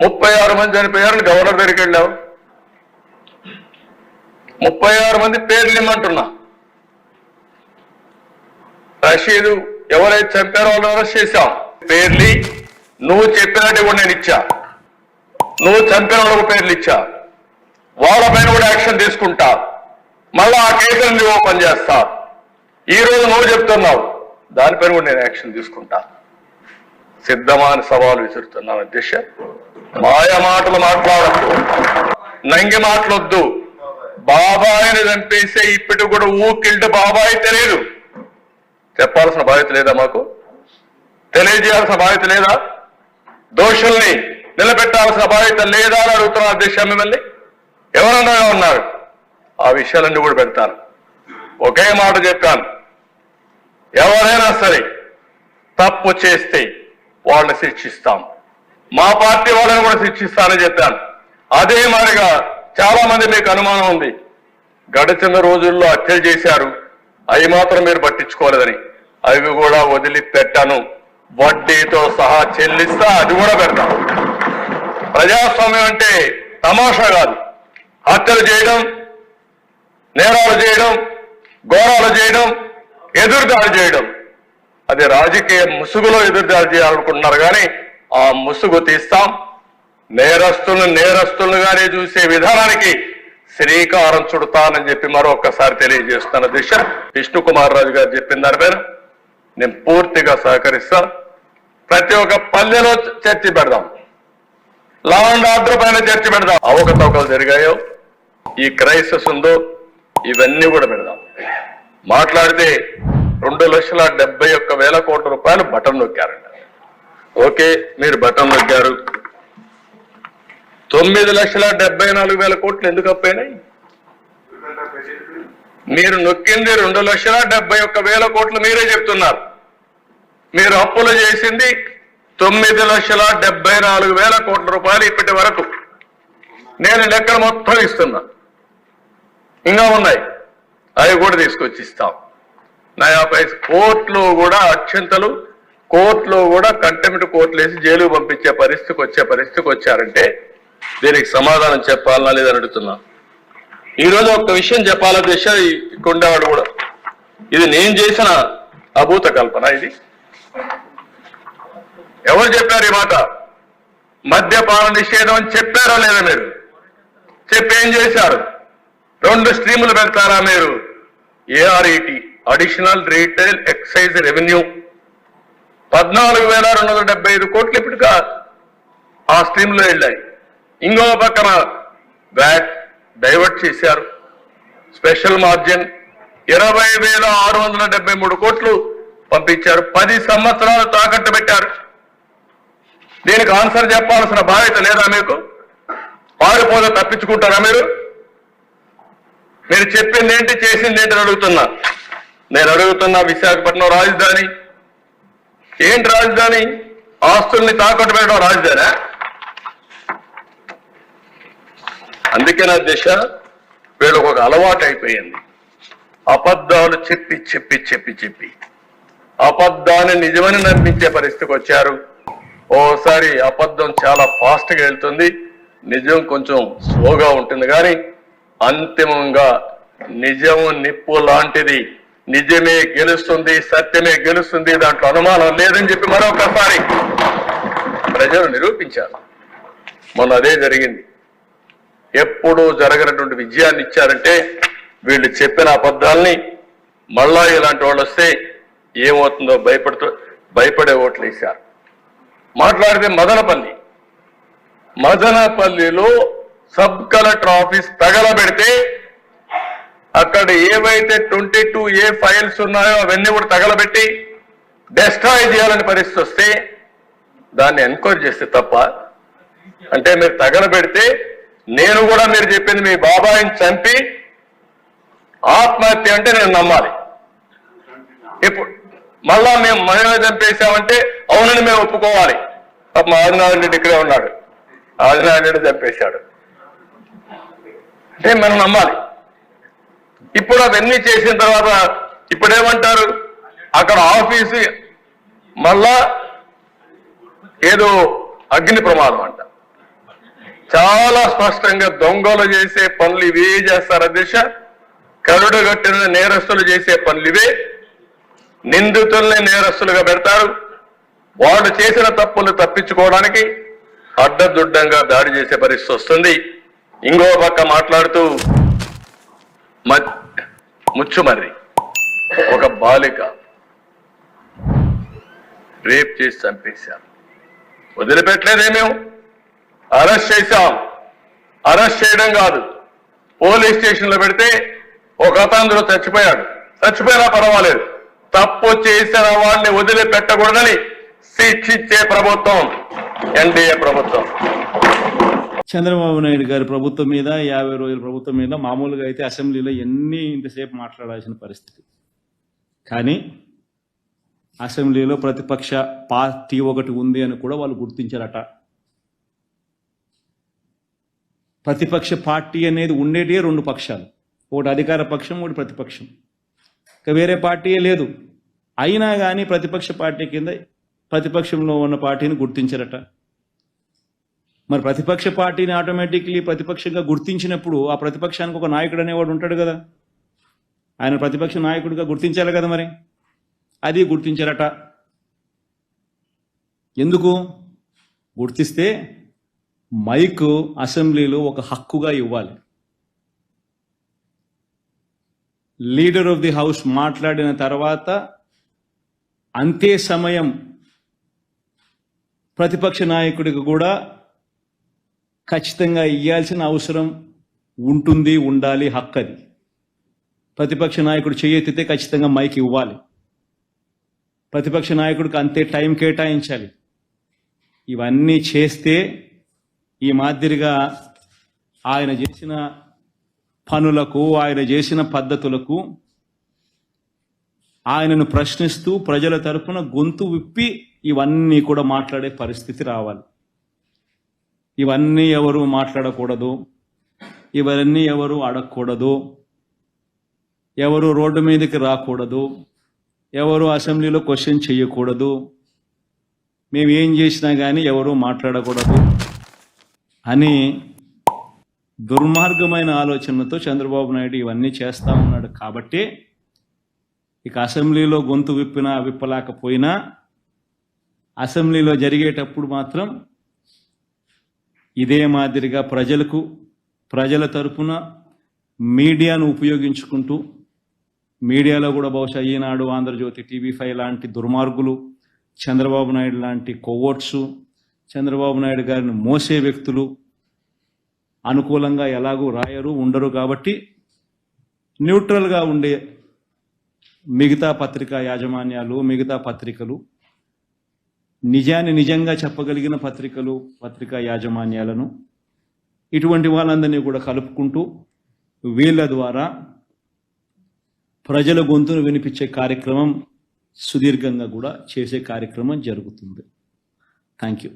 36 మంది చనిపోయారని గవర్నర్ దగ్గరికి వెళ్ళావు. 36 మంది పేర్లు ఇమ్మంటున్నా. రషీదు ఎవరైతే చంపారో వాళ్ళు అరెస్ట్ చేశాం. పేర్లు నువ్వు చెప్పినట్టు కూడా నేను ఇచ్చా. నువ్వు చంపిన వాళ్ళకు పేర్లు ఇచ్చా. వాళ్ళపైన కూడా యాక్షన్ తీసుకుంటా. మళ్ళా ఆ కేసులను ఓపెన్ చేస్తా. ఈ రోజు నువ్వు చెప్తున్నావు, దానిపైన కూడా నేను యాక్షన్ తీసుకుంటా. సిద్ధమాని సవాలు విసురుతున్నాను అధ్యక్ష. మాయ మాటలు మాట్లాడద్దు, నంగి మాటలొద్దు. బాబాయిని చంపేసే ఇప్పటికి కూడా ఊకిల్డ్ బాబాయి తెలియదు. చెప్పాల్సిన బాధ్యత లేదా? మాకు తెలియజేయాల్సిన బాధ్యత లేదా? దోషుల్ని నిలబెట్టాల్సిన బాధ్యత లేదా అని అడుగుతున్నా అధ్యక్ష. మిమ్మల్ని ఎవరన్నా ఉన్నారు, ఆ విషయాలన్నీ కూడా పెడతాను. ఒకే మాట చెప్పాను, ఎవరైనా సరే తప్పు చేస్తే వాళ్ళని శిక్షిస్తాం. మా పార్టీ వాళ్ళని కూడా శిక్షిస్తానని చెప్పాను. అదే మాదిరిగా చాలా మంది మీకు అనుమానం ఉంది, గడిచిన రోజుల్లో హత్యలు చేశారు, అవి మాత్రం మీరు పట్టించుకోలేదని. అవి కూడా వదిలిపెట్టాను. వడ్డీతో సహా చెల్లిస్తా, అది కూడా పెడతాం. ప్రజాస్వామ్యం అంటే తమాషా కాదు. హత్యలు చేయడం, నేరాలు చేయడం, ఘోరాలు చేయడం, ఎదురుదాడి చేయడం, అది రాజకీయ ముసుగులో ఎదురుదాడి చేయాలనుకుంటున్నారు. కానీ ఆ ముసుగు తీస్తాం. నేరస్తులుగానే చూసే విధానానికి శ్రీకారం చుడతానని చెప్పి మరొకసారి తెలియజేస్తున్న దిశ. విష్ణుకుమార్ రాజు గారు చెప్పిన దానిపైన నేను పూర్తిగా సహకరిస్తా. ప్రతి ఒక్క పల్లెలో చర్చ పెడదాం. లా అండ్ ఆర్డర్ పైన చర్చ పెడదాం. అవకతవకలు జరిగాయో, ఈ క్రైసిస్ ఉందో, ఇవన్నీ కూడా పెడదాం. మాట్లాడితే 2,71,000 కోట్ల రూపాయలు బటన్ నొక్కారంట. ఓకే, మీరు బటన్ నొక్కారు. 9,74,000 కోట్లు ఎందుకు అప్పైనాయి? మీరు నొక్కింది 2,71,000 కోట్లు మీరే చెప్తున్నారు. మీరు అప్పులు చేసింది 9,74,000 కోట్ల రూపాయలు ఇప్పటి వరకు. నేను లెక్కలు మొత్తం ఇస్తున్నా, ఇంకా ఉన్నాయి, అవి కూడా తీసుకొచ్చి ఇస్తాం. నయాపై కోర్టులో కూడా అత్యంతలు, కోర్టులో కూడా కంటెంప్ట్ కోర్టులు వేసి జైలు పంపించే పరిస్థితికి వచ్చారంటే దీనికి సమాధానం చెప్పాలనా లేదని అడుగుతున్నా. ఈరోజు ఒక విషయం చెప్పాలా దిశ, ఉండేవాడు కూడా, ఇది నేను చేసిన అభూత కల్పన. ఇది ఎవరు చెప్పారు ఈ మాట? మద్యపాన నిషేధం అని చెప్పారా లేదా? మీరు చెప్పి ఏం చేశారు? 2 స్ట్రీములు పెడతారా మీరు? ARET, additional retail excise revenue, 14,275 కోట్లు ఇప్పటికా ఆ స్ట్రీమ్లో వెళ్ళాయి. ఇంకో పక్కన వ్యాట్ డైవర్ట్ చేశారు. స్పెషల్ మార్జిన్ 20,673 కోట్లు పంపించారు. 10 సంవత్సరాలు తాకట్టు పెట్టారు. దీనికి ఆన్సర్ చెప్పాల్సిన బాధ్యత లేదా మీకు? పారిపోతే తప్పించుకుంటారా మీరు? మీరు చెప్పింది ఏంటి, చేసింది ఏంటి అని అడుగుతున్నా. నేను అడుగుతున్నా, విశాఖపట్నం రాజధాని ఏంటి? రాజధాని ఆస్తుల్ని తాకట్టు పెట్టడం రాజధాని? అందుకే నా దిశ వీళ్ళకు ఒక అలవాటు అయిపోయింది. అబద్ధాలు చెప్పి చెప్పి చెప్పి చెప్పి అబద్ధాన్ని నిజమని నమ్మించే పరిస్థితికి వచ్చారు. ఓసారి అబద్ధం చాలా ఫాస్ట్గా వెళ్తుంది, నిజం కొంచెం స్లోగా ఉంటుంది. కానీ అంతిమంగా నిజము నిప్పు లాంటిది, నిజమే గెలుస్తుంది, సత్యమే గెలుస్తుంది, దాంట్లో అనుమానం లేదని చెప్పి మరొకసారి ప్రజలు నిరూపించారు. మొన్న అదే జరిగింది. ఎప్పుడూ జరగనటువంటి విజయాన్ని ఇచ్చారంటే వీళ్ళు చెప్పిన అబద్ధాలని మళ్ళా ఇలాంటి వాళ్ళు వస్తే ఏమవుతుందో భయపడే ఓట్లు వేశారు. మాట్లాడితే మదనపల్లిలో సబ్ కలెక్టర్ ఆఫీస్ తగలబెడితే అక్కడ ఏవైతే 22A ఫైల్స్ ఉన్నాయో అవన్నీ కూడా తగలబెట్టి డెస్ట్రాయ్ చేయాలని పరిస్థితి వస్తే దాన్ని ఎంక్వైరీ చేస్తే తప్ప? అంటే మీరు తగలబెడితే నేను కూడా మీరు చెప్పింది మీ బాబాయిని చంపి ఆత్మహత్య అంటే నేను నమ్మాలి. ఇప్పుడు మళ్ళా మేము మహిళ చంపేశామంటే అవునని మేము ఒప్పుకోవాలి. మా ఆదినారాయణ రెడ్డి ఇక్కడే ఉన్నాడు, ఆదినారాయణ రెడ్డి చంపేశాడు అంటే మనం నమ్మాలి. ఇప్పుడు అవన్నీ చేసిన తర్వాత ఇప్పుడేమంటారు? అక్కడ ఆఫీసు మళ్ళా ఏదో అగ్ని ప్రమాదం అంట. చాలా స్పష్టంగా దొంగలు చేసే పనులు ఇవే చేస్తారు అధ్యక్ష. కరుడు కట్టిన నేరస్తులు చేసే పనులు ఇవే. నిందితుల్ని నేరస్తులుగా పెడతారు. వాళ్ళు చేసిన తప్పులు తప్పించుకోవడానికి అడ్డదుడ్డంగా దాడి చేసే పరిస్థితి వస్తుంది. ఇంకో పక్క మాట్లాడుతూ ముచ్చుమర్రి ఒక బాలిక రేప్ చేసి చంపేశారు. వదిలిపెట్టలేదేమేం, అరెస్ట్ చేశాం. అరెస్ట్ చేయడం కాదు, పోలీస్ స్టేషన్ లో పెడితే ఒక అతను చచ్చిపోయాడు. చచ్చిపోయినా పర్వాలేదు, తప్పు చేసిన వాడిని వదిలిపెట్టకూడదని శిక్షించే ప్రభుత్వం ఎన్డీఏ ప్రభుత్వం. చంద్రబాబు నాయుడు గారి ప్రభుత్వం మీద 50 రోజుల ప్రభుత్వం మీద మామూలుగా అయితే అసెంబ్లీలో ఇంతసేపు మాట్లాడాల్సిన పరిస్థితి. కానీ అసెంబ్లీలో ప్రతిపక్ష పార్టీ ఒకటి ఉంది అని కూడా వాళ్ళు గుర్తించారట. ప్రతిపక్ష పార్టీ అనేది ఉండేటివే 2 పక్షాలు, ఒకటి అధికార పక్షం, ఒకటి ప్రతిపక్షం. ఇక వేరే పార్టీయే లేదు. అయినా కానీ ప్రతిపక్ష పార్టీ కింద ప్రతిపక్షంలో ఉన్న పార్టీని గుర్తించారట. మరి ప్రతిపక్ష పార్టీని ఆటోమేటిక్లీ ప్రతిపక్షంగా గుర్తించినప్పుడు ఆ ప్రతిపక్షానికి ఒక నాయకుడు అనేవాడు ఉంటాడు కదా, ఆయన ప్రతిపక్ష నాయకుడిగా గుర్తించాలి కదా. మరి అది గుర్తించారట. ఎందుకు గుర్తిస్తే మైక్ అసెంబ్లీలో ఒక హక్కుగా ఇవ్వాలి. లీడర్ ఆఫ్ ది హౌస్ మాట్లాడిన తర్వాత అంతే సమయం ప్రతిపక్ష నాయకుడికి కూడా ఖచ్చితంగా ఇవ్వాల్సిన అవసరం ఉంటుంది, ఉండాలి, హక్కు అది. ప్రతిపక్ష నాయకుడు చేయెత్తితే ఖచ్చితంగా మైక్ ఇవ్వాలి. ప్రతిపక్ష నాయకుడికి అంతే టైం కేటాయించాలి. ఇవన్నీ చేస్తే ఈ మాదిరిగా ఆయన చేసిన పనులకు, ఆయన చేసిన పద్ధతులకు ఆయనను ప్రశ్నిస్తూ ప్రజల తరఫున గొంతు విప్పి ఇవన్నీ కూడా మాట్లాడే పరిస్థితి రావాలి. ఇవన్నీ ఎవరు మాట్లాడకూడదు, ఇవన్నీ ఎవరు అడగకూడదు, ఎవరు రోడ్డు మీదకి రాకూడదు, ఎవరు అసెంబ్లీలో క్వశ్చన్ చేయకూడదు, మేము ఏం చేసినా కానీ ఎవరు మాట్లాడకూడదు అని దుర్మార్గమైన ఆలోచనతో చంద్రబాబు నాయుడు ఇవన్నీ చేస్తా ఉన్నాడు. కాబట్టి ఇక అసెంబ్లీలో గొంతు విప్పలేకపోయినా అసెంబ్లీలో జరిగేటప్పుడు మాత్రం ఇదే మాదిరిగా ప్రజల తరపున మీడియాను ఉపయోగించుకుంటూ, మీడియాలో కూడా బహుశా ఈనాడు, ఆంధ్రజ్యోతి, TV5 లాంటి దుర్మార్గులు, చంద్రబాబు నాయుడు లాంటి కొవ్వొట్సు, చంద్రబాబు నాయుడు గారిని మోసే వ్యక్తులు అనుకూలంగా ఎలాగూ రాయరు, ఉండరు. కాబట్టి న్యూట్రల్గా ఉండే మిగతా పత్రికా యాజమాన్యాలు, మిగతా పత్రికలు, నిజాన్ని నిజంగా చెప్పగలిగిన పత్రికా యాజమాన్యాలను, ఇటువంటి వాళ్ళందరినీ కూడా కలుపుకుంటూ వీళ్ళ ద్వారా ప్రజల గొంతును వినిపించే కార్యక్రమం సుదీర్ఘంగా కూడా చేసే కార్యక్రమం జరుగుతుంది. Thank you.